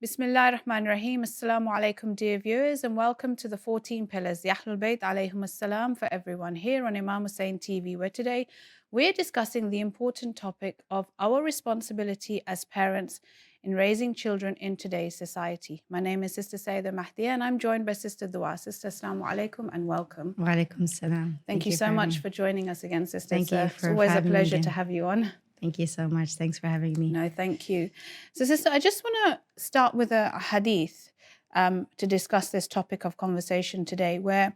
Bismillah ar-Rahman ar-Rahim. Assalamu alaikum, dear viewers, and welcome to the 14 pillars, the Ahlul Bayt alayhum assalam, for everyone here on Imam Hussein TV, where today we're discussing the important topic of our responsibility as parents in raising children in today's society. My name is Sister Sayyada Mehdia, and I'm joined by Sister Dua. Sister, assalamu alaikum and welcome. Wa alaikum salam. Thank you so much for joining us again, Sister. Thank you for It's always a having me pleasure again. to have you on. Thank you so much. Thanks for having me. No, thank you. So, Sister, I just want to start with a hadith to discuss this topic of conversation today, where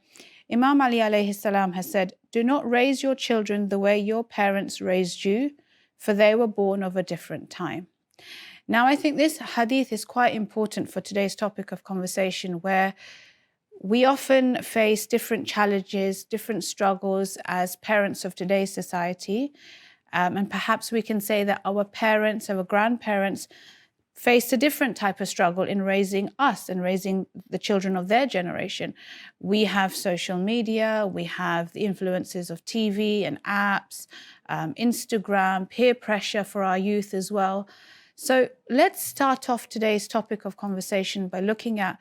Imam Ali alayhi salam has said, "Do not raise your children the way your parents raised you, for they were born of a different time." Now, I think this hadith is quite important for today's topic of conversation, where we often face different challenges, different struggles as parents of today's society. And perhaps we can say that our parents, our grandparents faced a different type of struggle in raising us and raising the children of their generation. We have social media, we have the influences of TV and apps, Instagram, peer pressure for our youth as well. So let's start off today's topic of conversation by looking at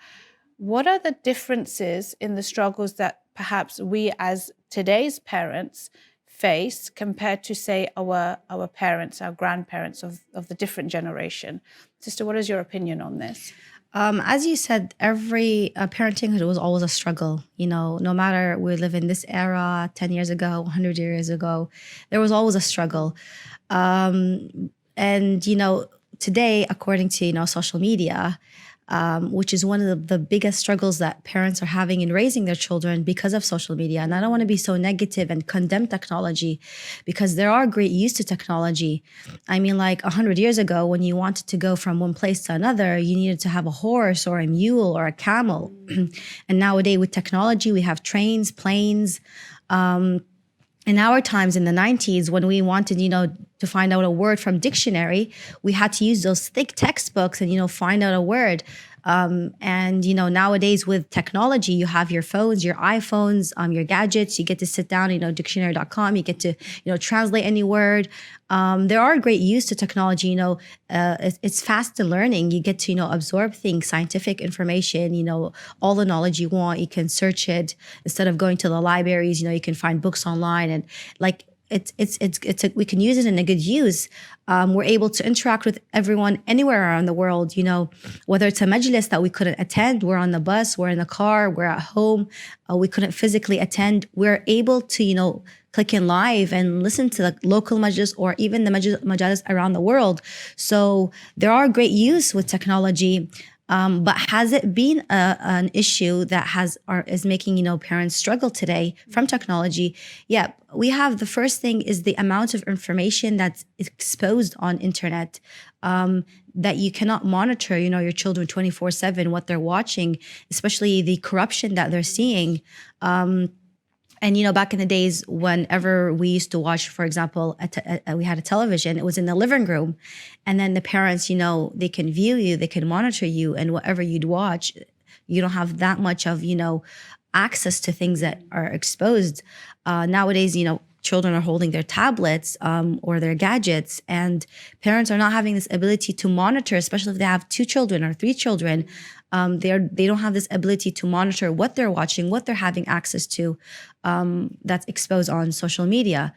what are the differences in the struggles that perhaps we as today's parents face compared to, say, our parents, our grandparents of the different generation. Sister, what is your opinion on this? As you said, every parenting was always a struggle. You know, no matter we live in this era, 10 years ago, 100 years ago, there was always a struggle. And, you know, today, according to, social media, which is one of the biggest struggles that parents are having in raising their children because of social media. And I don't want to be so negative and condemn technology, because there are great use to technology. I mean, like 100 years ago, when you wanted to go from one place to another, you needed to have a horse or a mule or a camel. And nowadays with technology, we have trains, planes. In our times in the 90s, when we wanted, to find out a word from dictionary, we had to use those thick textbooks and, find out a word. And, nowadays with technology, you have your phones, your iPhones, your gadgets, you get to sit down, dictionary.com, you get to, translate any word. There are great use to technology, it's fast in learning. You get to, absorb things, scientific information, all the knowledge you want, you can search it instead of going to the libraries, you can find books online and we can use it in a good use. We're able to interact with everyone anywhere around the world, whether it's a majlis that we couldn't attend, we're on the bus, we're in the car, we're at home, we couldn't physically attend. We're able to, click in live and listen to the local majlis or even the majalis around the world. So there are great use with technology. But has it been an issue that is making, parents struggle today from technology? Yeah, we have the first thing is the amount of information that's exposed on internet, that you cannot monitor, your children 24/7, what they're watching, especially the corruption that they're seeing. And, back in the days, whenever we used to watch, for example, we had a television, it was in the living room. And then the parents, they can view you, they can monitor you, and whatever you'd watch, you don't have that much of, access to things that are exposed. Nowadays, children are holding their tablets or their gadgets, and parents are not having this ability to monitor, especially if they have 2 children or 3 children. They don't have this ability to monitor what they're watching, what they're having access to, that's exposed on social media.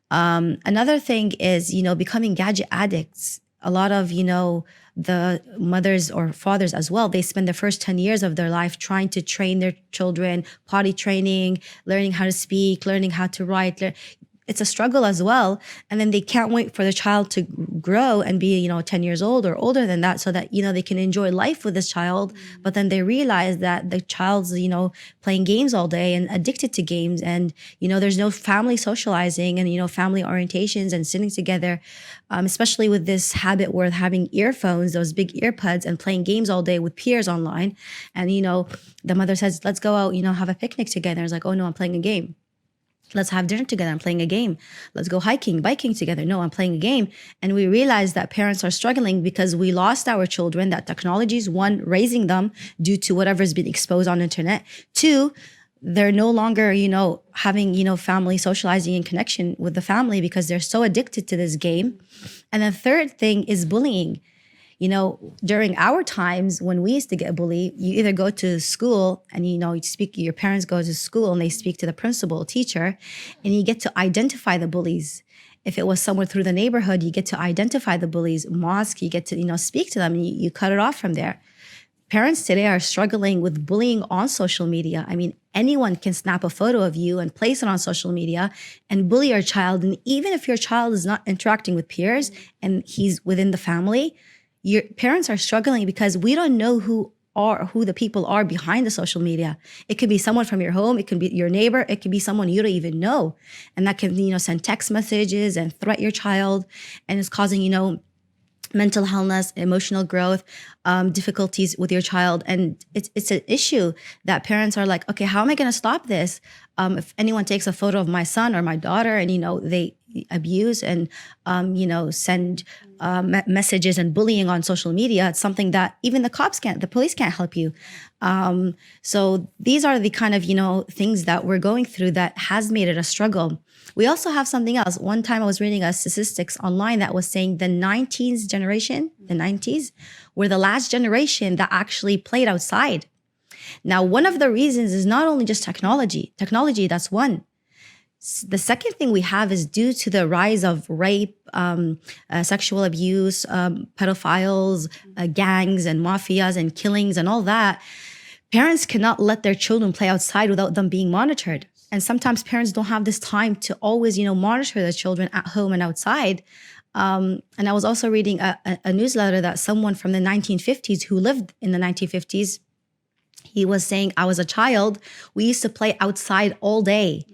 Another thing is, becoming gadget addicts. A lot of, the mothers or fathers as well, they spend the first 10 years of their life trying to train their children, potty training, learning how to speak, learning how to write. It's a struggle as well. And then they can't wait for the child to grow and be, 10 years old or older than that, so that, they can enjoy life with this child. But then they realize that the child's, playing games all day and addicted to games. And, there's no family socializing and, family orientations and sitting together, especially with this habit where having earphones, those big earbuds, and playing games all day with peers online. And, the mother says, let's go out, have a picnic together. It's like, oh no, I'm playing a game. Let's have dinner together. I'm playing a game. Let's go biking together. No, I'm playing a game. And we realize that parents are struggling because we lost our children, that technology is, 1, raising them due to whatever's been exposed on the internet. 2, they're no longer, having, family socializing and connection with the family because they're so addicted to this game. And the third thing is bullying. During our times when we used to get bullied, you either go to school and, your parents go to school and they speak to the principal, teacher, and you get to identify the bullies. If it was someone through the neighborhood, you get to identify the bullies. Mosque, you get to, speak to them, and you cut it off from there. Parents today are struggling with bullying on social media. I mean, anyone can snap a photo of you and place it on social media and bully your child. And even if your child is not interacting with peers and he's within the family, your parents are struggling because we don't know who the people are behind the social media. It could be someone from your home, it could be your neighbor, it could be someone you don't even know. And that can, send text messages and threat your child, and it's causing, mental illness, emotional growth, difficulties with your child. And it's an issue that parents are like, okay, how am I going to stop this? If anyone takes a photo of my son or my daughter and, they abuse and, send messages and bullying on social media, it's something that even the police can't help you. So these are the kind of, things that we're going through that has made it a struggle. We also have something else. One time I was reading a statistics online that was saying the 90s generation, the 90s, were the last generation that actually played outside. Now, one of the reasons is not only just technology. Technology, that's one. The second thing we have is due to the rise of rape, sexual abuse, pedophiles, gangs and mafias and killings and all that. Parents cannot let their children play outside without them being monitored. And sometimes parents don't have this time to always, monitor their children at home and outside. And I was also reading a newsletter that someone from the 1950s who lived in the 1950s, he was saying, I was a child, we used to play outside all day.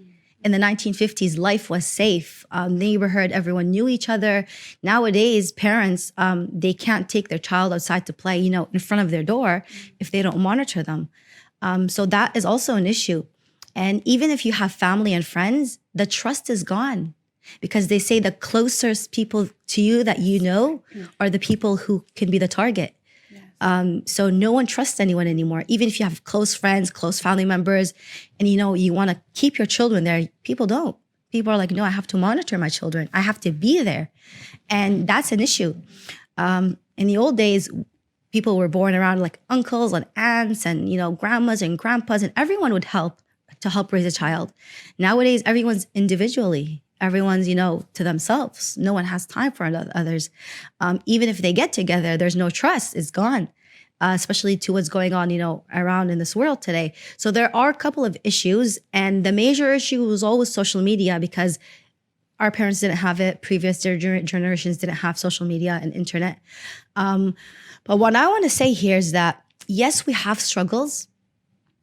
In the 1950s, life was safe. Neighborhood, everyone knew each other. Nowadays, parents, they can't take their child outside to play, in front of their door if they don't monitor them. So that is also an issue. And even if you have family and friends, the trust is gone, because they say the closest people to you that are the people who can be the target. So no one trusts anyone anymore. Even if you have close friends, close family members, and you want to keep your children there, people don't. People are like, no, I have to monitor my children. I have to be there. And that's an issue. In the old days, people were born around like uncles and aunts and, grandmas and grandpas, and everyone would help to help raise a child. Nowadays, everyone's individually. Everyone's, to themselves. No one has time for others. Even if they get together, there's no trust. It's gone, especially to what's going on, around in this world today. So there are a couple of issues. And the major issue was always social media, because our parents didn't have it. Previous generations didn't have social media and internet. But what I want to say here is that, yes, we have struggles.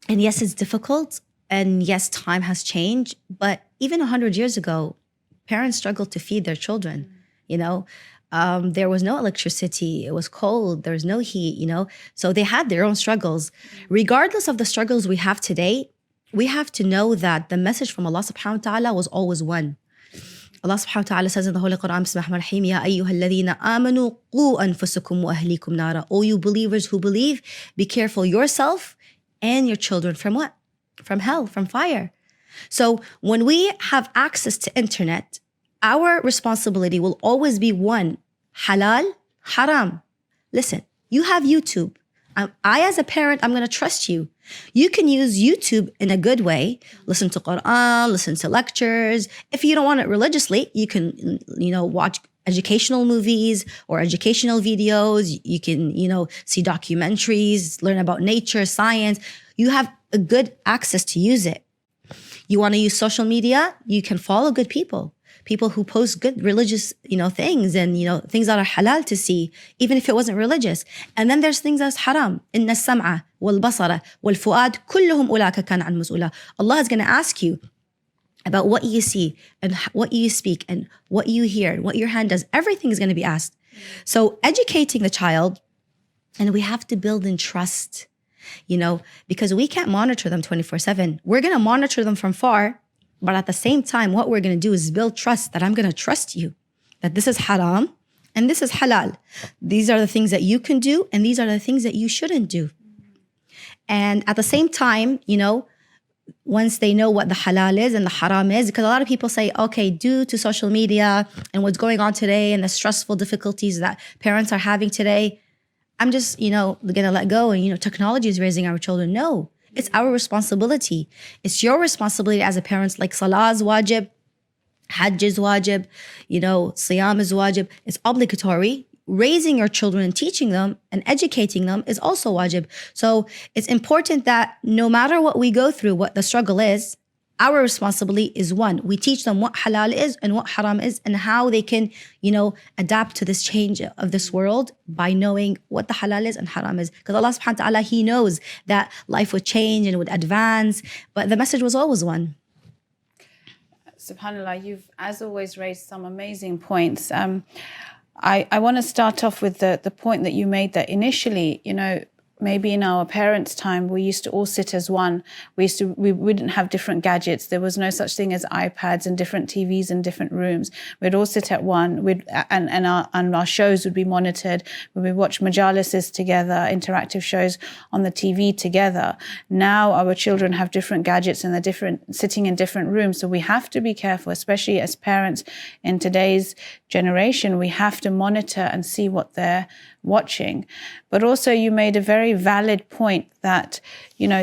And yes, it's difficult. And yes, time has changed. But even 100 years ago, parents struggled to feed their children, there was no electricity, it was cold, there was no heat, so they had their own struggles. Regardless of the struggles we have today, we have to know that the message from Allah subhanahu wa ta'ala was always one. Allah subhanahu wa ta'ala says in the Holy Quran, Bismillahir-Rahmanir-Rahim, Ya ayyuhalladhina amanu qu anfusakum wa ahlikum nara. O you believers who believe, be careful yourself and your children from what? From hell, from fire. So when we have access to internet, our responsibility will always be one, halal, haram. Listen, you have YouTube. I, as a parent, I'm going to trust you. You can use YouTube in a good way. Listen to Quran, listen to lectures. If you don't want it religiously, you can, watch educational movies or educational videos. You can, see documentaries, learn about nature, science. You have a good access to use it. You want to use social media? You can follow good people who post good religious, things and, things that are halal to see, even if it wasn't religious. And then there's things that's haram. Inna as-sam'a wal-basara wal-fu'ad kulluhum ulaka kana an mas'ula. Allah is going to ask you about what you see and what you speak and what you hear and what your hand does. Everything is going to be asked. So educating the child, and we have to build in trust, because we can't monitor them 24/7. We're going to monitor them from far, but at the same time, what we're going to do is build trust, that I'm going to trust you, that this is haram and this is halal. These are the things that you can do, and these are the things that you shouldn't do. And at the same time, once they know what the halal is and the haram is, because a lot of people say, okay, due to social media and what's going on today and the stressful difficulties that parents are having today, I'm just, gonna let go and, technology is raising our children. No, it's our responsibility. It's your responsibility as a parent, like salah is wajib, hajj is wajib, siyam is wajib. It's obligatory. Raising your children and teaching them and educating them is also wajib. So it's important that no matter what we go through, what the struggle is, our responsibility is one. We teach them what halal is and what haram is and how they can, adapt to this change of this world by knowing what the halal is and haram is. Because Allah subhanahu wa ta'ala, He knows that life would change and would advance, but the message was always one. SubhanAllah, you've, as always, raised some amazing points. I want to start off with the point that you made that initially, maybe in our parents' time, we used to all sit as one. We didn't have different gadgets. There was no such thing as iPads and different TVs in different rooms. We'd all sit at one. And our shows would be monitored. We'd watch majalises together, interactive shows on the TV together. Now our children have different gadgets and they're sitting in different rooms. So we have to be careful, especially as parents in today's generation. We have to monitor and see what they're watching. But also you made a very valid point that,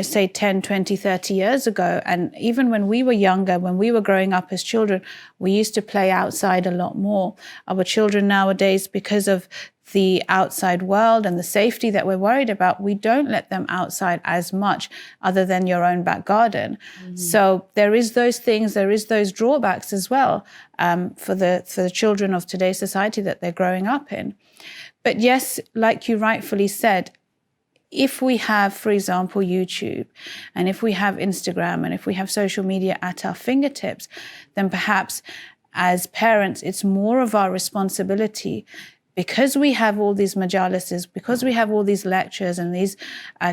say 10, 20, 30 years ago, and even when we were younger, when we were growing up as children, we used to play outside a lot more. Our children nowadays, because of the outside world and the safety that we're worried about, we don't let them outside as much other than your own back garden. Mm-hmm. So there is those things, there is those drawbacks as well for the children of today's society that they're growing up in. But yes, like you rightfully said, if we have, for example, YouTube, and if we have Instagram, and if we have social media at our fingertips, then perhaps as parents, it's more of our responsibility, because we have all these majalises, because we have all these lectures and these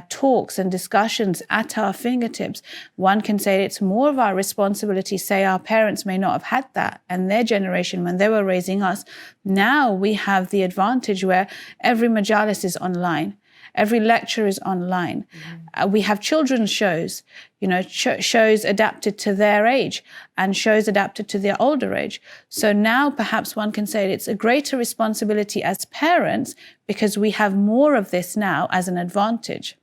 talks and discussions at our fingertips, one can say it's more of our responsibility. Say our parents may not have had that, and their generation, when they were raising us, now we have the advantage where every majalis is online. Every lecture is online. Mm-hmm. We have children's shows, shows adapted to their age and shows adapted to their older age. So now perhaps one can say it's a greater responsibility as parents because we have more of this now as an advantage.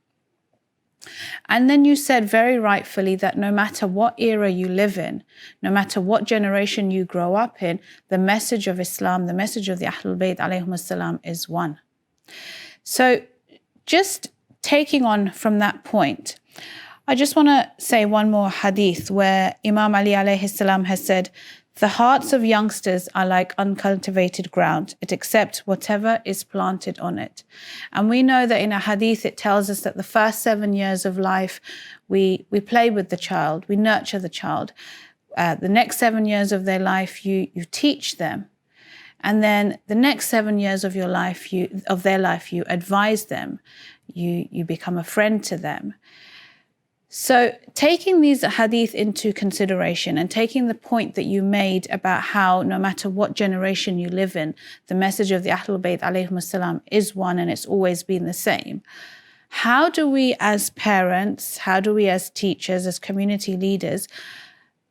And then you said very rightfully that no matter what era you live in, no matter what generation you grow up in, the message of Islam, the message of the Ahlul Bayt alayhum salam is one. So just taking on from that point, I just want to say one more hadith where Imam Ali alayhi salam has said, the hearts of youngsters are like uncultivated ground. It accepts whatever is planted on it. And we know that in a hadith, it tells us that the first 7 years of life, we play with the child, we nurture the child. The next 7 years of their life, you teach them. And then the next 7 years of their life, you advise them, you become a friend to them. So taking these hadith into consideration and taking the point that you made about how no matter what generation you live in, the message of the Ahlul Bayt alayhum salam is one and it's always been the same. How do we as parents, how do we as teachers, as community leaders,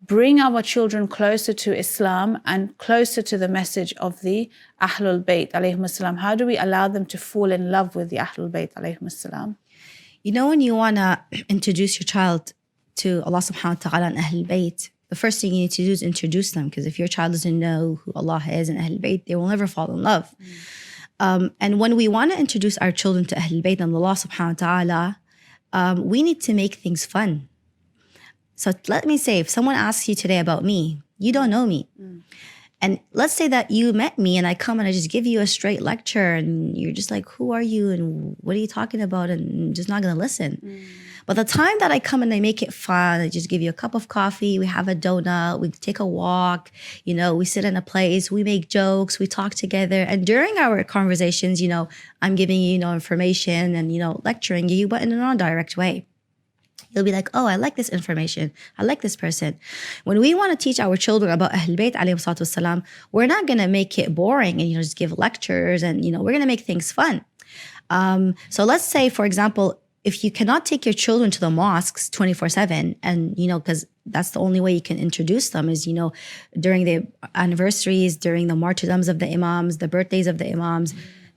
bring our children closer to Islam and closer to the message of the Ahlul Bayt alayhim salam? How do we allow them to fall in love with the Ahlul Bayt alayhim salam? When you want to introduce your child to Allah subhanahu wa ta'ala and Ahlul Bayt, the first thing you need to do is introduce them, because if your child doesn't know who Allah is and Ahlul Bayt, they will never fall in love. And when we want to introduce our children to Ahlul Bayt and Allah subhanahu wa ta'ala, we need to make things fun. So let me say, if someone asks you today about me, you don't know me. And let's say that you met me and I come and I just give you a straight lecture and you're just like, who are you and what are you talking about? And I'm just not going to listen. But the time that I come and I make it fun, I just give you a cup of coffee, we have a donut, we take a walk, we sit in a place, we make jokes, we talk together. And during our conversations, I'm giving you, information and, lecturing you, but in a non-direct way. You'll be like, oh, I like this information. I like this person. When we want to teach our children about Ahlul Bayt alayhi salatu wasalam, we're not going to make it boring and, just give lectures and, we're going to make things fun. So let's say, for example, if you cannot take your children to the mosques 24/7 and, because that's the only way you can introduce them is, during the anniversaries, during the martyrdoms of the imams, the birthdays of the imams,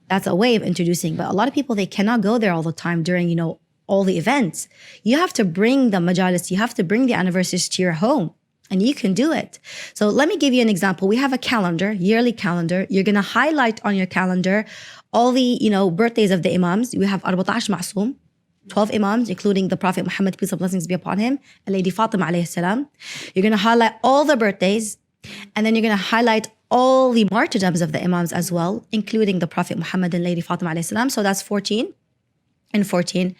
That's a way of introducing. But a lot of people, they cannot go there all the time during, all the events. You have to bring the majalis, you have to bring the anniversaries to your home. And you can do it. So let me give you an example. We have a calendar, yearly calendar. You're going to highlight on your calendar all the, birthdays of the imams. We have 14 Maczoomi, 12 imams, including the Prophet Muhammad, peace and blessings be upon him, and Lady Fatima alayhi salam. You're going to highlight all the birthdays, and then you're going to highlight all the martyrdoms of the imams as well, including the Prophet Muhammad and Lady Fatima alayhi salam. So that's 14 and 14.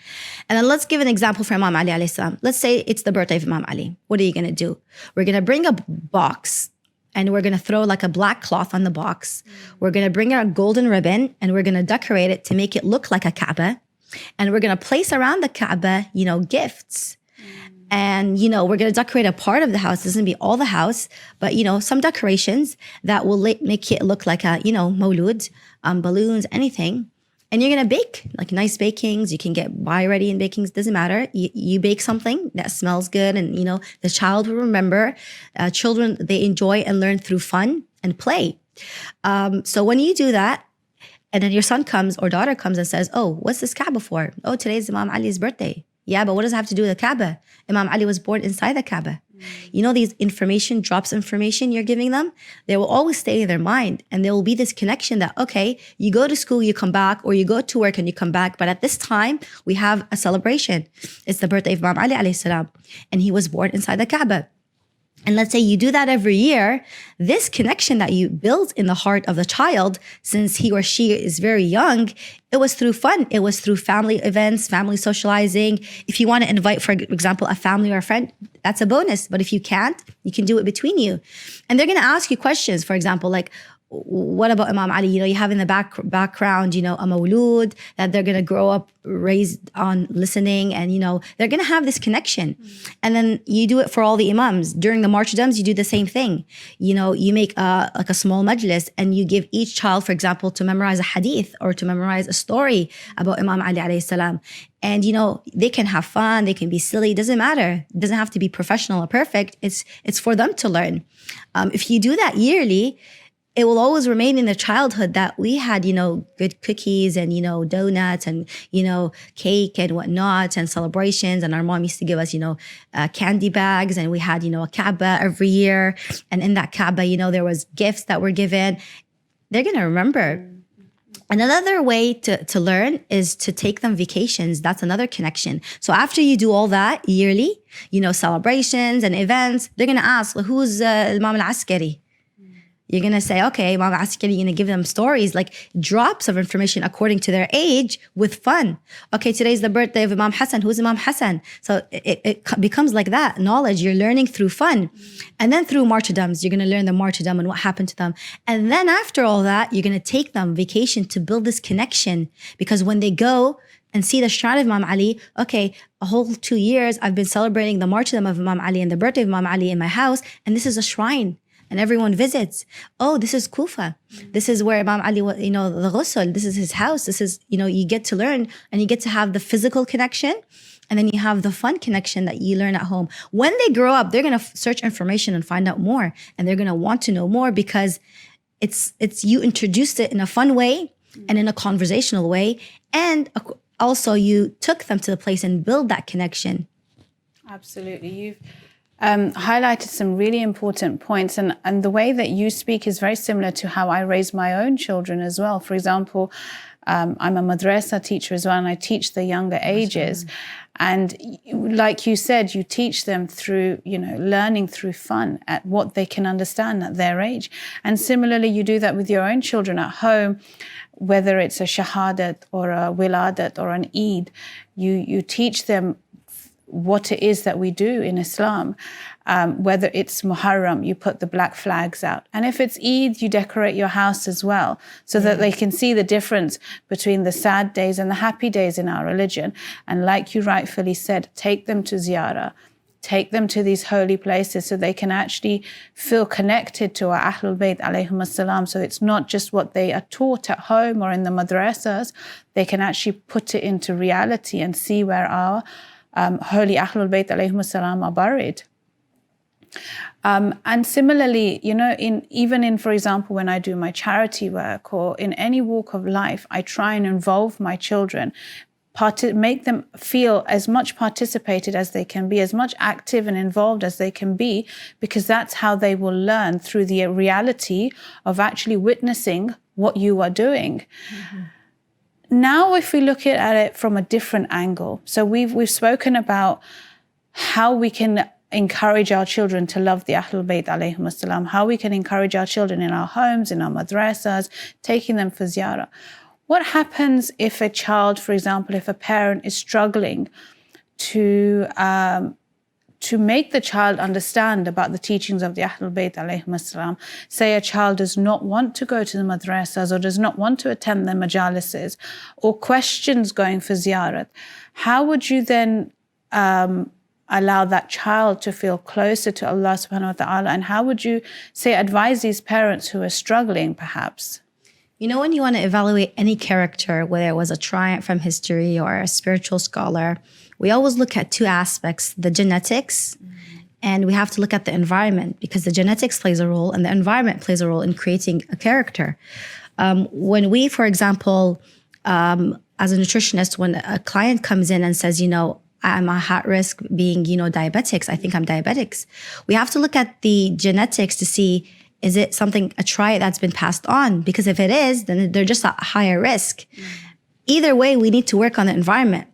And then let's give an example for Imam Ali alayhi salam. Let's say it's the birthday of Imam Ali. What are you going to do? We're going to bring a box, and we're going to throw like a black cloth on the box. We're going to bring a golden ribbon, and we're going to decorate it to make it look like a Kaaba. And we're going to place around the Kaaba, gifts. And, we're going to decorate a part of the house. It doesn't be all the house, but, some decorations that will make it look like a, mawlud, balloons, anything. And you're going to bake, like nice bakings. You can buy ready in bakings, doesn't matter. You bake something that smells good, and, the child will remember. Children, they enjoy and learn through fun and play. So when you do that, and then your son comes or daughter comes and says, oh, what's this Kaaba for? Oh, today's Imam Ali's birthday. Yeah, but what does it have to do with the Kaaba? Imam Ali was born inside the Kaaba. These drops information you're giving them, they will always stay in their mind. And there will be this connection that, okay, you go to school, you come back, or you go to work and you come back. But at this time, we have a celebration. It's the birthday of Imam Ali alayhi salam. And he was born inside the Kaaba. And let's say you do that every year, this connection that you build in the heart of the child, since he or she is very young, it was through fun. It was through family events, family socializing. If you want to invite, for example, a family or a friend, that's a bonus. But if you can't, you can do it between you. And they're going to ask you questions, for example, like, what about Imam Ali? You have in the background, a mawlud that they're going to grow up raised on listening, and, they're going to have this connection. And then you do it for all the imams. During the martyrdoms, you do the same thing. You make like a small majlis, and you give each child, for example, to memorize a hadith or to memorize a story about Imam Ali alayhi salam. And, they can have fun, they can be silly, it doesn't matter. It doesn't have to be professional or perfect. It's for them to learn. If you do that yearly, it will always remain in their childhood that we had, good cookies and, donuts and, cake and whatnot and celebrations. And our mom used to give us, candy bags, and we had, a Kaaba every year. And in that Kaaba, there was gifts that were given. They're going to remember. And another way to learn is to take them vacations. That's another connection. So after you do all that yearly, celebrations and events, they're going to ask, who's Imam al-Askari? You're going to say, okay, Imam Askari, you're going to give them stories, like drops of information according to their age with fun. Okay, today's the birthday of Imam Hassan. Who's Imam Hassan? So it becomes like that. Knowledge, you're learning through fun. And then through martyrdoms, you're going to learn the martyrdom and what happened to them. And then after all that, you're going to take them vacation to build this connection. Because when they go and see the shrine of Imam Ali, okay, a whole 2 years, I've been celebrating the martyrdom of Imam Ali and the birthday of Imam Ali in my house. And this is a shrine. And everyone visits. Oh, this is Kufa. This is where Imam Ali, the ghusl. This is his house. This is, you get to learn, and you get to have the physical connection, and then you have the fun connection that you learn at home. When they grow up, they're going to search information and find out more, and they're going to want to know more because it's you introduced it in a fun way and in a conversational way, and also you took them to the place and build that connection. Absolutely. You've highlighted some really important points, and the way that you speak is very similar to how I raise my own children as well. For example, I'm a madrasa teacher as well, and I teach the younger ages. And like you said, you teach them through, learning through fun at what they can understand at their age. And similarly, you do that with your own children at home, whether it's a shahadat or a wiladat or an Eid. You teach them what it is that we do in Islam. Whether it's Muharram, you put the black flags out. And if it's Eid, you decorate your house as well, so that they can see the difference between the sad days and the happy days in our religion. And like you rightfully said, take them to ziyarah, take them to these holy places so they can actually feel connected to our Ahlul Bayt alayhum as-salam. So it's not just what they are taught at home or in the madrasas. They can actually put it into reality and see where our holy Ahlul Bayt alayhim as-salam are buried. And similarly, even in, for example, when I do my charity work or in any walk of life, I try and involve my children, make them feel as much participated as they can be, as much active and involved as they can be, because that's how they will learn, through the reality of actually witnessing what you are doing. Mm-hmm. Now, if we look at it from a different angle, so we've spoken about how we can encourage our children to love the Ahlul Bayt alayhim assalam, how we can encourage our children in our homes, in our madrasas, taking them for ziyarah. What happens if a child, for example, if a parent is struggling to make the child understand about the teachings of the Ahlul Bayt alayhim assalam? Say a child does not want to go to the madrasas or does not want to attend the majalises, or questions going for ziyarat. How would you then allow that child to feel closer to Allah subhanahu wa ta'ala? And how would you, say, advise these parents who are struggling, perhaps? When you want to evaluate any character, whether it was a triumph from history or a spiritual scholar, we always look at two aspects: the genetics, and we have to look at the environment, because the genetics plays a role and the environment plays a role in creating a character. When we, for example, as a nutritionist, when a client comes in and says, I'm at high risk being, diabetics, I think I'm diabetics, we have to look at the genetics to see, is it something, a trait that's been passed on? Because if it is, then they're just at higher risk. Either way, we need to work on the environment.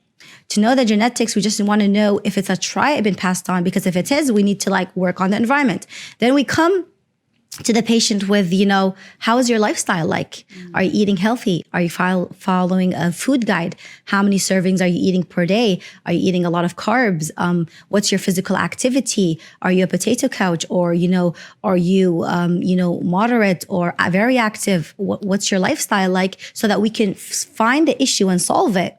To know the genetics, we just want to know if it's a trait been passed on, because if it is, we need to work on the environment. Then we come to the patient with, how is your lifestyle like? Are you eating healthy? Are you following a food guide? How many servings are you eating per day? Are you eating a lot of carbs? What's your physical activity? Are you a potato couch? Or, are you, moderate or very active? What's your lifestyle like? So that we can find the issue and solve it.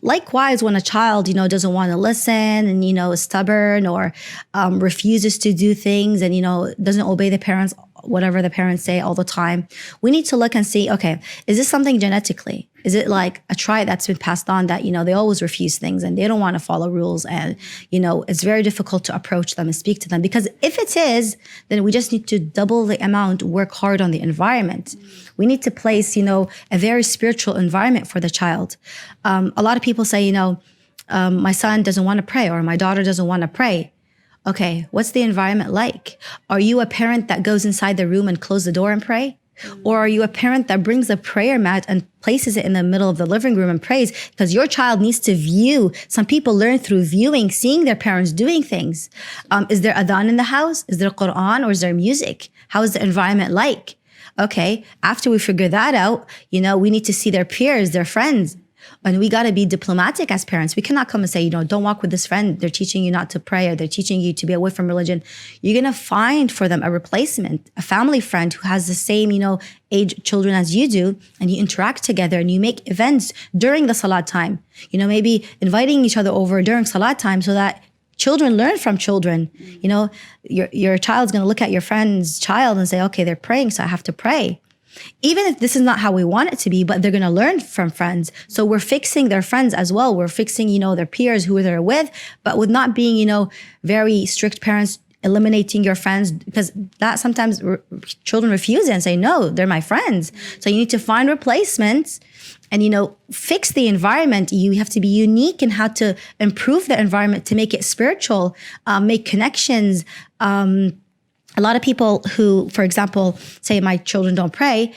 Likewise, when a child, doesn't want to listen and, is stubborn or refuses to do things and, doesn't obey the parents, whatever the parents say all the time, we need to look and see, okay, is this something genetically? Is it like a trait that's been passed on that, they always refuse things and they don't want to follow rules, and, it's very difficult to approach them and speak to them? Because if it is, then we just need to double the amount, work hard on the environment. We need to place, a very spiritual environment for the child. A lot of people say, my son doesn't want to pray, or my daughter doesn't want to pray. Okay, what's the environment like? Are you a parent that goes inside the room and closes the door and pray? Or are you a parent that brings a prayer mat and places it in the middle of the living room and prays? Because your child needs to view. Some people learn through viewing, seeing their parents doing things. Is there adhan in the house? Is there Quran, or is there music? How is the environment like? Okay, after we figure that out, we need to see their peers, their friends. And we got to be diplomatic as parents. We cannot come and say, don't walk with this friend. They're teaching you not to pray, or they're teaching you to be away from religion. You're going to find for them a replacement, a family friend who has the same, age children as you do, and you interact together and you make events during the salat time. Maybe inviting each other over during salat time so that children learn from children. Your child's going to look at your friend's child and say, okay, they're praying, so I have to pray. Even if this is not how we want it to be, but they're going to learn from friends. So we're fixing their friends as well. We're fixing, their peers who they're with, but with not being, very strict parents, eliminating your friends, because that sometimes children refuse and say, no, they're my friends. So you need to find replacements and, fix the environment. You have to be unique in how to improve the environment to make it spiritual, make connections. A lot of people who, for example, say my children don't pray,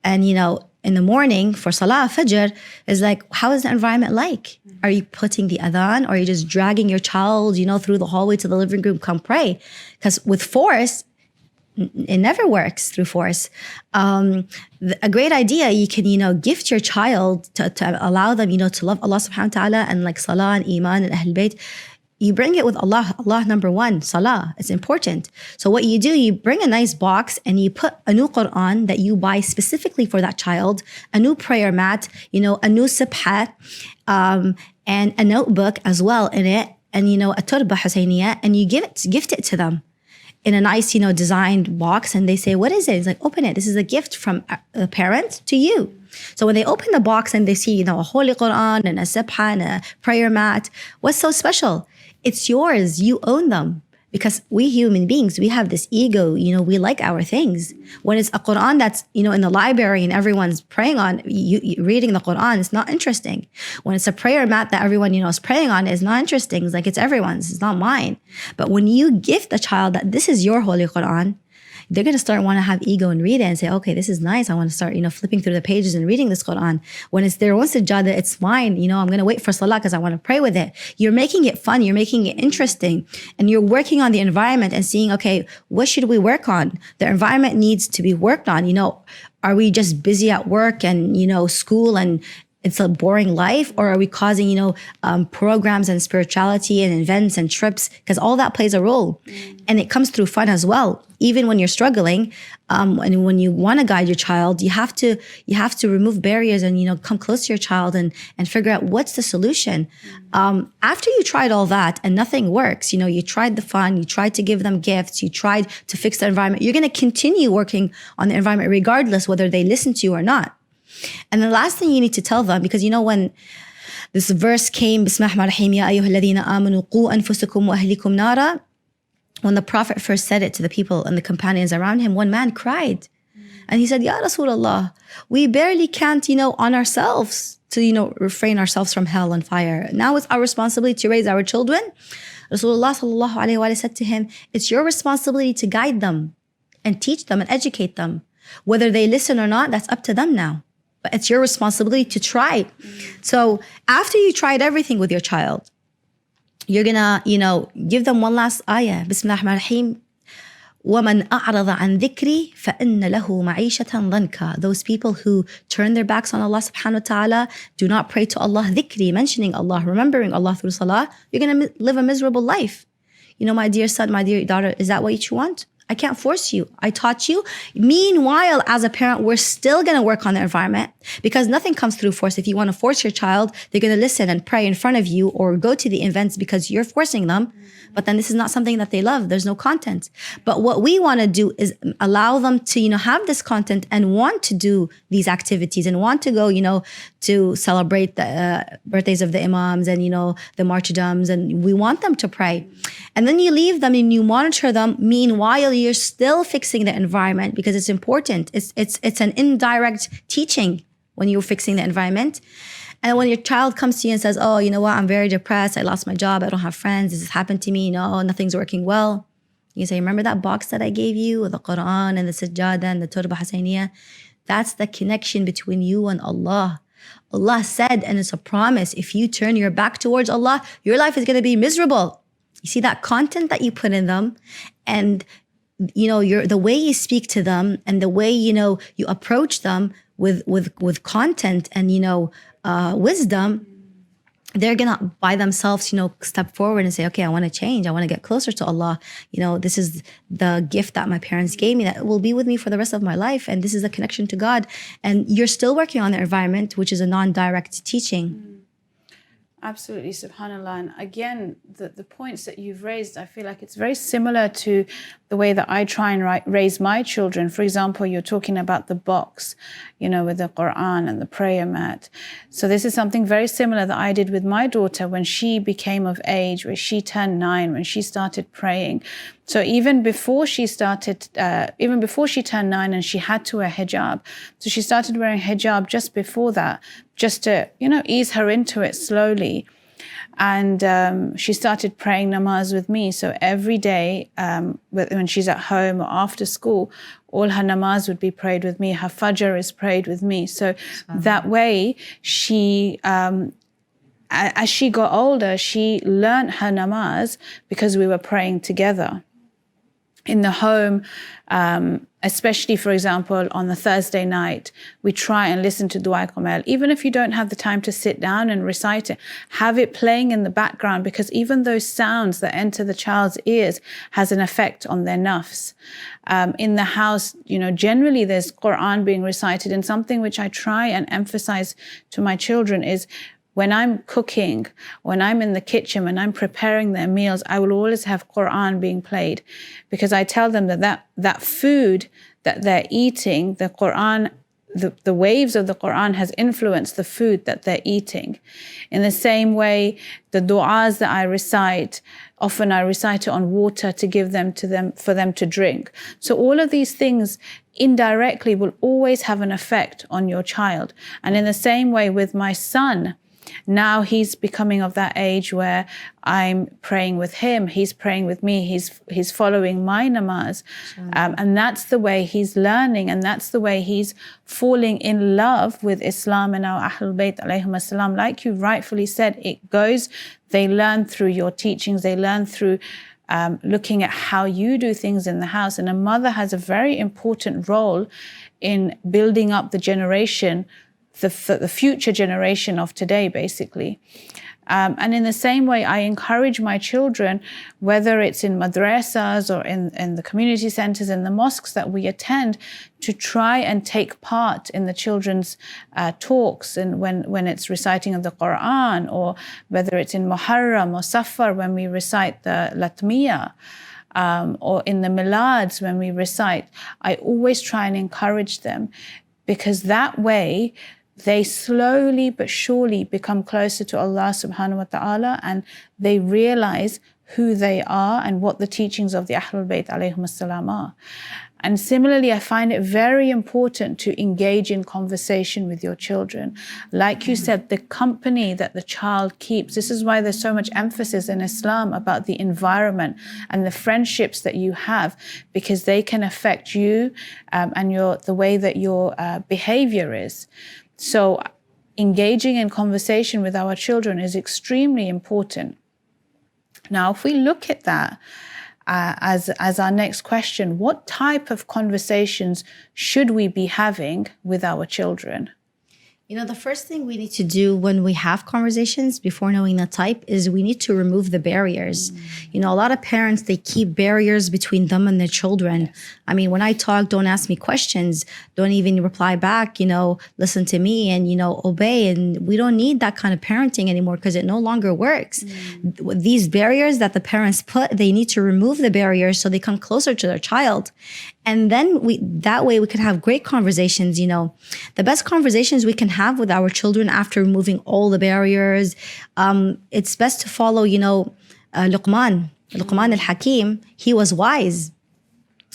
and, in the morning for Salah Fajr, is like, how is the environment like? Are you putting the adhan, or are you just dragging your child, through the hallway to the living room, come pray? Because with force, it never works through force. A great idea, you can, gift your child to allow them, to love Allah subhanahu wa ta'ala, and like Salah and Iman and Ahlul Bayt. You bring it with Allah. Allah, number one, Salah. It's important. So what you do, you bring a nice box and you put a new Quran that you buy specifically for that child, a new prayer mat, a new sabhat, and a notebook as well in it, and, a turba Husainiyah, and you gift it to them in a nice, designed box. And they say, what is it? It's like, open it. This is a gift from a parent to you. So when they open the box and they see, a holy Quran and a sabha and a prayer mat, what's so special? It's yours. You own them. Because we human beings, we have this ego, we like our things. When it's a Quran that's, in the library and everyone's praying on, reading the Quran, it's not interesting. When it's a prayer mat that everyone, is praying on, it's not interesting. It's like, it's everyone's, it's not mine. But when you gift the child that this is your holy Quran, they're going to start want to have ego and read it and say, okay, this is nice. I want to start, flipping through the pages and reading this Quran. When it's their own sajada, it's mine. I'm going to wait for salah because I want to pray with it. You're making it fun. You're making it interesting. And you're working on the environment and seeing, okay, what should we work on? The environment needs to be worked on. Are we just busy at work and, school and it's a boring life? Or are we causing, programs and spirituality and events and trips? Because all that plays a role. And it comes through fun as well. Even when you're struggling, and when you want to guide your child, you have to remove barriers and, come close to your child and figure out what's the solution. After you tried all that and nothing works, you tried the fun, you tried to give them gifts, you tried to fix the environment, you're going to continue working on the environment regardless whether they listen to you or not. And the last thing you need to tell them, because when this verse came, Bismillahir-Rahmanir-Rahim, Ya ayyuhalladhina amanu qu anfusakum wa ahlikum nara. When the Prophet first said it to the people and the companions around him, one man cried. And he said, Ya Rasulullah, we barely can't, on ourselves to, refrain ourselves from hell and fire. Now it's our responsibility to raise our children. Rasulullah sallallahu alayhi wa said to him, it's your responsibility to guide them and teach them and educate them. Whether they listen or not, that's up to them now. But it's your responsibility to try. So after you tried everything with your child, you're gonna, give them one last ayah. Bismillahir-Rahmanir-Rahim. وَمَنْ أَعْرَضَ عَنْ ذِكْرِي فَإِنَّ لَهُ مَعِيشَةً ضَنْكَ. Those people who turn their backs on Allah subhanahu wa ta'ala, do not pray to Allah, dhikri, mentioning Allah, remembering Allah through salah, you're gonna live a miserable life. My dear son, my dear daughter, is that what you want? I can't force you. I taught you. Meanwhile, as a parent, we're still going to work on the environment because nothing comes through force. If you want to force your child, they're going to listen and pray in front of you or go to the events because you're forcing them. But then this is not something that they love. There's no content. But what we want to do is allow them to, have this content and want to do these activities and want to go, to celebrate the birthdays of the imams and, the martyrdoms. And we want them to pray. And then you leave them and you monitor them. Meanwhile, you're still fixing the environment because it's important. It's an indirect teaching when you're fixing the environment. And when your child comes to you and says, oh, you know what, I'm very depressed. I lost my job. I don't have friends. This has happened to me. Nothing's working well. You say, remember that box that I gave you with the Quran and the Sayyada and the Turba Husainiyah? That's the connection between you and Allah. Allah said, and it's a promise, if you turn your back towards Allah, your life is going to be miserable. You see that content that you put in them and, the way you speak to them and the way, you approach them with content and, wisdom, they're going to by themselves, step forward and say, okay, I want to change. I want to get closer to Allah. This is the gift that my parents gave me that will be with me for the rest of my life. And this is a connection to God. And you're still working on the environment, which is a non-direct teaching. Absolutely, subhanAllah. And again, the points that you've raised, I feel like it's very similar to the way that I try and raise my children. For example, you're talking about the box, with the Quran and the prayer mat. So this is something very similar that I did with my daughter when she became of age, when she turned 9, when she started praying. So even before she turned 9 and she had to wear hijab. So she started wearing hijab just before that, just to, ease her into it slowly. And she started praying namaz with me. So every day, when she's at home or after school, all her namaz would be prayed with me. Her fajr is prayed with me. So that way, she, as she got older, she learned her namaz because we were praying together. In the home, especially, for example, on the Thursday night, we try and listen to Dua Kamel. Even if you don't have the time to sit down and recite it, have it playing in the background, because even those sounds that enter the child's ears has an effect on their nafs. In the house, generally there's Quran being recited, and something which I try and emphasize to my children is, when I'm cooking, when I'm in the kitchen, when I'm preparing their meals, I will always have Quran being played, because I tell them that food that they're eating, the Quran, the waves of the Quran has influenced the food that they're eating. In the same way, the du'as that I recite, often I recite it on water to give them to them for them to drink. So all of these things indirectly will always have an effect on your child. And in the same way with my son, now he's becoming of that age where I'm praying with him, he's praying with me, he's following my namaz. And that's the way he's learning, and that's the way he's falling in love with Islam and our Ahlul Bayt alayhim assalam. Like you rightfully said, it goes, they learn through your teachings, they learn through looking at how you do things in the house. And a mother has a very important role in building up the generation, the future generation of today, basically. And in the same way, I encourage my children, whether it's in madrasas or in the community centers, in the mosques that we attend, to try and take part in the children's talks, and when it's reciting of the Quran, or whether it's in Muharram or Safar when we recite the Latmiya, or in the Milads when we recite. I always try and encourage them, because that way they slowly but surely become closer to Allah subhanahu wa ta'ala, and they realize who they are and what the teachings of the Ahlul Bayt alayhim assalam are. And similarly, I find it very important to engage in conversation with your children. Like you said, the company that the child keeps, this is why there's so much emphasis in Islam about the environment and the friendships that you have, because they can affect you and the way that your behavior is. So engaging in conversation with our children is extremely important. Now, if we look at that as our next question, what type of conversations should we be having with our children? You know, the first thing we need to do when we have conversations, before knowing the type, is we need to remove the barriers. You know, a lot of parents, they keep barriers between them and their children. I mean, when I talk, don't ask me questions, don't even reply back, you know, listen to me and, you know, obey. And we don't need that kind of parenting anymore, because it no longer works. These barriers that the parents put, they need to remove the barriers so they come closer to their child. And then that way we can have great conversations. You know, the best conversations we can have with our children after removing all the barriers. It's best to follow, you know, Luqman al-Hakim. He was wise.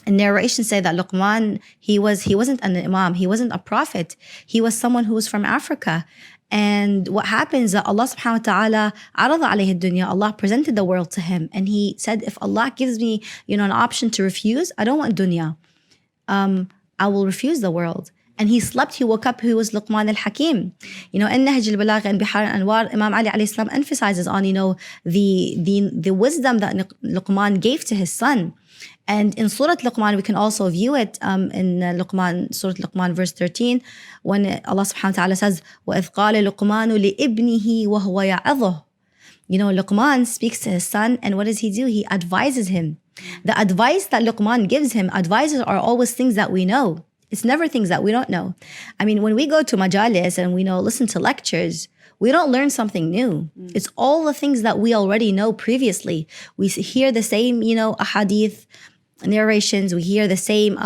And narrations say that Luqman, he wasn't an imam, he wasn't a prophet. He was someone who was from Africa. And what happens that Allah subhanahu wa ta'ala arada alayhi dunya, Allah presented the world to him, and he said, if Allah gives me, you know, an option to refuse, I don't want dunya. I will refuse the world. And he slept, he woke up, he was Luqman al-Hakim. You know, in Nahj al-Balagh and Bihar al-Anwar, Imam Ali alayhi salam emphasizes on, you know, the wisdom that Luqman gave to his son. And in Surah Luqman, we can also view it in Surah Luqman, verse 13, when Allah subhanahu wa ta'ala says, وَإِذْ قَالَ لُقْمَانُ لِإِبْنِهِ وَهُوَ يَعِظُهُ. You know, Luqman speaks to his son, and what does he do? He advises him. The advice that Luqman gives him, advices are always things that we know. It's never things that we don't know. I mean, when we go to majalis and we listen to lectures, we don't learn something new. It's all the things that we already know previously. We hear the same, you know, ahadith, narrations. We hear the same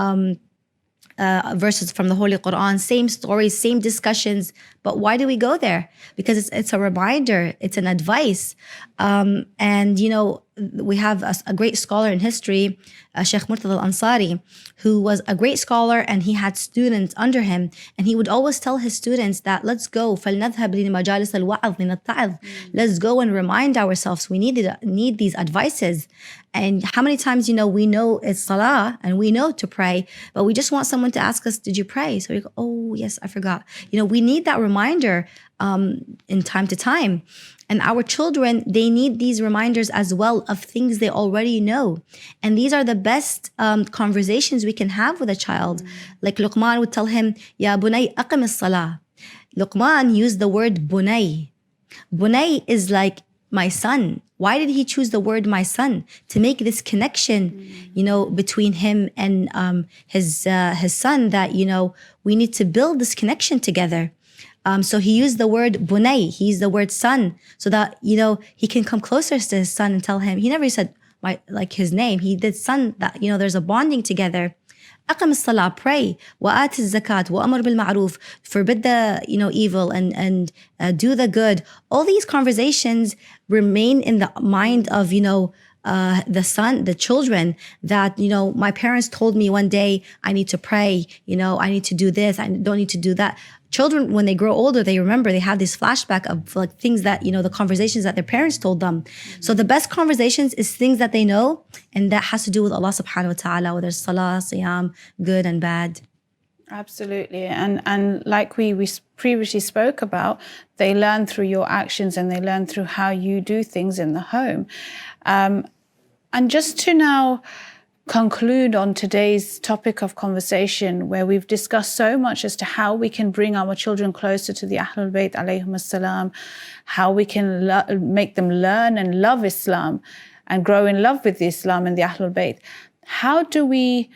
verses from the Holy Quran, same stories, same discussions. But why do we go there? Because it's a reminder, it's an advice. And, you know, we have a great scholar in history, Sheikh Murtada al-Ansari, who was a great scholar, and he had students under him. And he would always tell his students that, let's go, فَلْنَذْهَبْ لِمَجَالِسَ الْوَعْظِ مِنَ التَّعْظِ. Let's go and remind ourselves. We need these advices. And how many times, you know, we know it's salah and we know to pray, but we just want someone to ask us, did you pray? So we go, oh, yes, I forgot. You know, we need that reminder in time to time. And our children, they need these reminders as well of things they already know. And these are the best conversations we can have with a child. Like Luqman would tell him, Ya bunay aqim as-salah. Luqman used the word bunay. Bunay is like my son. Why did he choose the word my son? To make this connection, you know, between him and his son, that, you know, we need to build this connection together. So he used the word bunay, he used the word son, so that, you know, he can come closer to his son and tell him. He never said his name. He did son, that, you know, there's a bonding together. Aqim as-salah, pray. Wa'at az-zakat, wa'amr bil-ma'ruf, forbid the, you know, evil, and do the good. All these conversations remain in the mind of, you know, the children that, my parents told me one day, I need to pray, I need to do this, I don't need to do that. Children, when they grow older, they remember, they have this flashback of like things that, the conversations that their parents told them. So the best conversations is things that they know, and that has to do with Allah subhanahu wa ta'ala, whether it's salah, siyam, good and bad. Absolutely. And like we previously spoke about, they learn through your actions and they learn through how you do things in the home. And just to now conclude on today's topic of conversation, where we've discussed so much as to how we can bring our children closer to the Ahlul Bayt alayhim as-salam, how we can make them learn and love Islam and grow in love with Islam and the Ahlul Bayt. How do we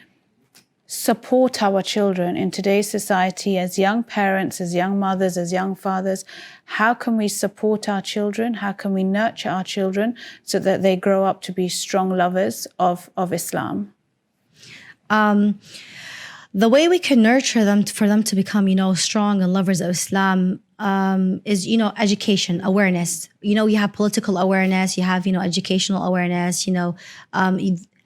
support our children in today's society as young parents, as young mothers, as young fathers? How can we support our children? How can we nurture our children so that they grow up to be strong lovers of Islam? The way we can nurture them for them to become, strong and lovers of Islam is, education, awareness. You have political awareness, you have, educational awareness,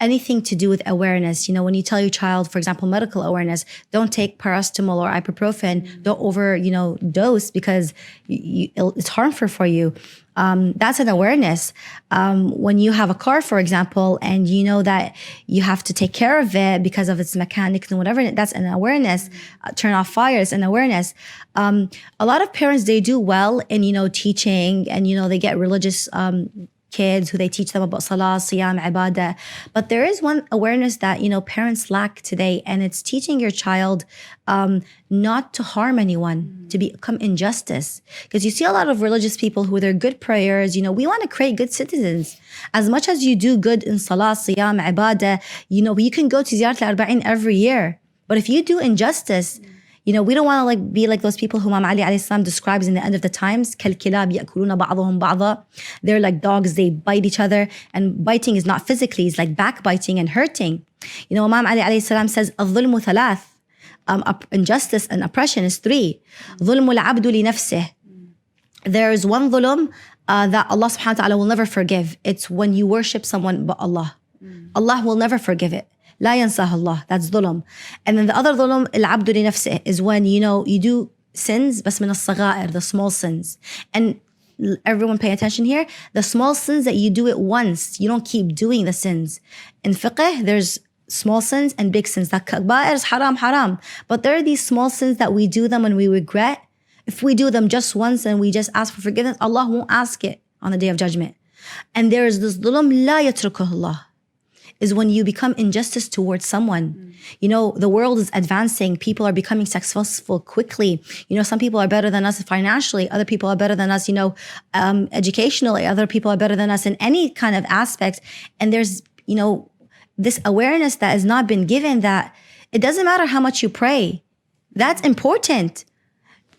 anything to do with awareness. When you tell your child, for example, medical awareness, don't take paracetamol or ibuprofen, don't overdose because it's harmful for you. That's an awareness. When you have a car, for example, and you know that you have to take care of it because of its mechanics and whatever, that's an awareness. Turn off fires, an awareness. A lot of parents, they do well in, teaching, and, they get religious kids who they teach them about salah, siyam, ibadah. But there is one awareness that, parents lack today, and it's teaching your child not to harm anyone, to become injustice. Because you see a lot of religious people who, they're good prayers, we want to create good citizens. As much as you do good in salah, siyam, ibadah, you can go to Ziyarat al-Arba'in every year. But if you do injustice, we don't want to be like those people who Imam Ali alayhi salam describes in the end of the times. كَالْكِلَابِ يَأْكُلُونَ بَعْضُهُمْ بَعْضًا. They're like dogs, they bite each other. And biting is not physically, it's like backbiting and hurting. Imam Ali alayhi salam says, الظلم ثلاث. Injustice and oppression is 3. ظلم العبد لنفسه. There is one dhulm that Allah subhanahu wa ta'ala will never forgive. It's when you worship someone but Allah. Allah will never forgive it. لا ينساه الله. That's dhulm. And then the other dhulm, العبد لنفسه, is when, you do sins, بس من الصغائر, the small sins. And everyone pay attention here. The small sins that you do it once, you don't keep doing the sins. In fiqh, there's small sins and big sins. That kaba'ir is haram. But there are these small sins that we do them and we regret. If we do them just once and we just ask for forgiveness, Allah won't ask it on the Day of Judgment. And there is this dhulm, لا يتركه الله, is when you become injustice towards someone. The world is advancing. People are becoming successful quickly. Some people are better than us financially. Other people are better than us, educationally. Other people are better than us in any kind of aspects. And there's, this awareness that has not been given, that it doesn't matter how much you pray. That's important.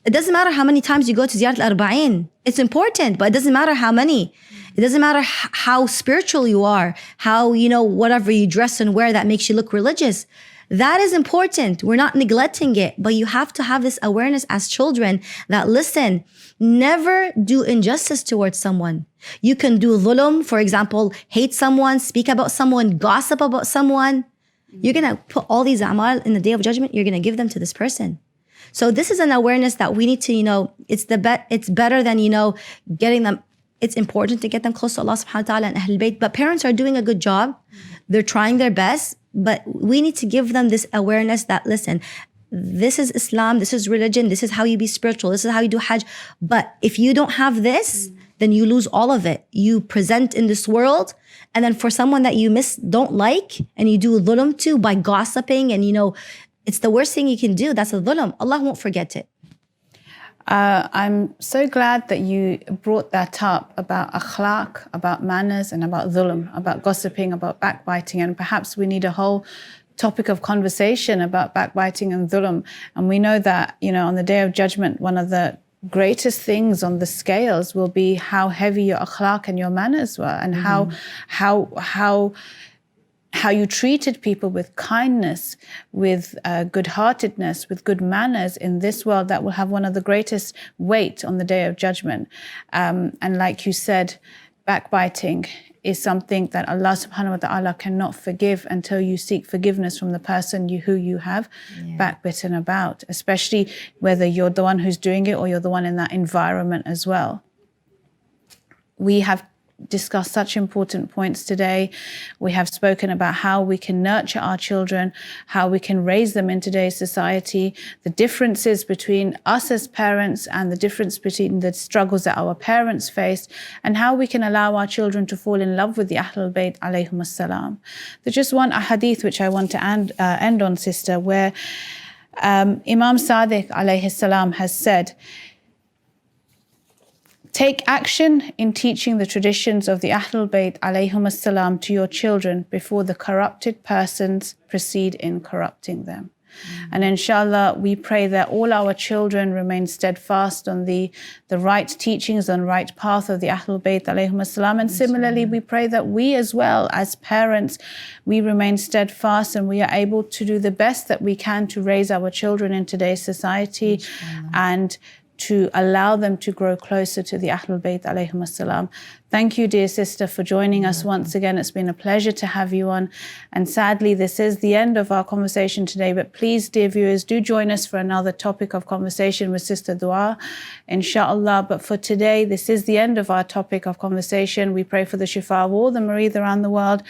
It doesn't matter how many times you go to Ziyarat al-Arba'in. It's important, but it doesn't matter how many. It doesn't matter how spiritual you are, how, whatever you dress and wear that makes you look religious. That is important. We're not neglecting it, but you have to have this awareness as children that, listen, never do injustice towards someone. You can do dhulm, for example, hate someone, speak about someone, gossip about someone. You're going to put all these a'mal in the Day of Judgment, you're going to give them to this person. So this is an awareness that we need to, it's better than, getting them. It's important to get them close to Allah subhanahu wa ta'ala and Ahlul Bayt. But parents are doing a good job. They're trying their best. But we need to give them this awareness that, listen, this is Islam, this is religion, this is how you be spiritual, this is how you do Hajj. But if you don't have this, then you lose all of it. You present in this world, and then for someone that you don't like, and you do dhulm to by gossiping, and it's the worst thing you can do. That's a dhulm. Allah won't forget it. I'm so glad that you brought that up about akhlaq, about manners, and about dhulm, about gossiping, about backbiting. And perhaps we need a whole topic of conversation about backbiting and dhulm. And we know that, on the Day of Judgment, one of the greatest things on the scales will be how heavy your akhlaq and your manners were, and how you treated people with kindness, with good-heartedness, with good manners in this world that will have one of the greatest weight on the Day of Judgment. And like you said, backbiting is something that Allah subhanahu wa ta'ala cannot forgive until you seek forgiveness from the person who you have backbitten about, especially whether you're the one who's doing it or you're the one in that environment as well. We have discussed such important points today. We have spoken about how we can nurture our children, how we can raise them in today's society, the differences between us as parents and the difference between the struggles that our parents faced, and how we can allow our children to fall in love with the Ahlul Bayt alayhum as-salam. There's just one hadith which I want to end on, sister, where Imam Sadiq alayhi salam has said, take action in teaching the traditions of the Ahlul Bayt alayhum as-salam to your children before the corrupted persons proceed in corrupting them. And inshallah, we pray that all our children remain steadfast on the right teachings and right path of the Ahlul Bayt alayhum as-salam. And similarly, we pray that we as well as parents, we remain steadfast and we are able to do the best that we can to raise our children in today's society and to allow them to grow closer to the Ahlul Bayt alayhum as-salam. Thank you, dear sister, for joining us once again. It's been a pleasure to have you on. And sadly, this is the end of our conversation today. But please, dear viewers, do join us for another topic of conversation with Sister Dua, inshallah. But for today, this is the end of our topic of conversation. We pray for the shifa of all the marid around the world.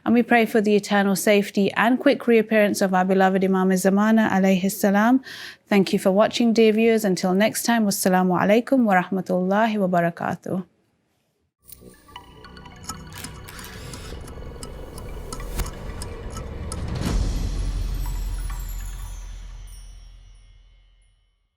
And we pray for the eternal safety and quick reappearance of our beloved Imam Zamana alayhi salam. Thank you for watching, dear viewers. Until next time, wassalamu alaikum wa rahmatullahi wa barakatuh.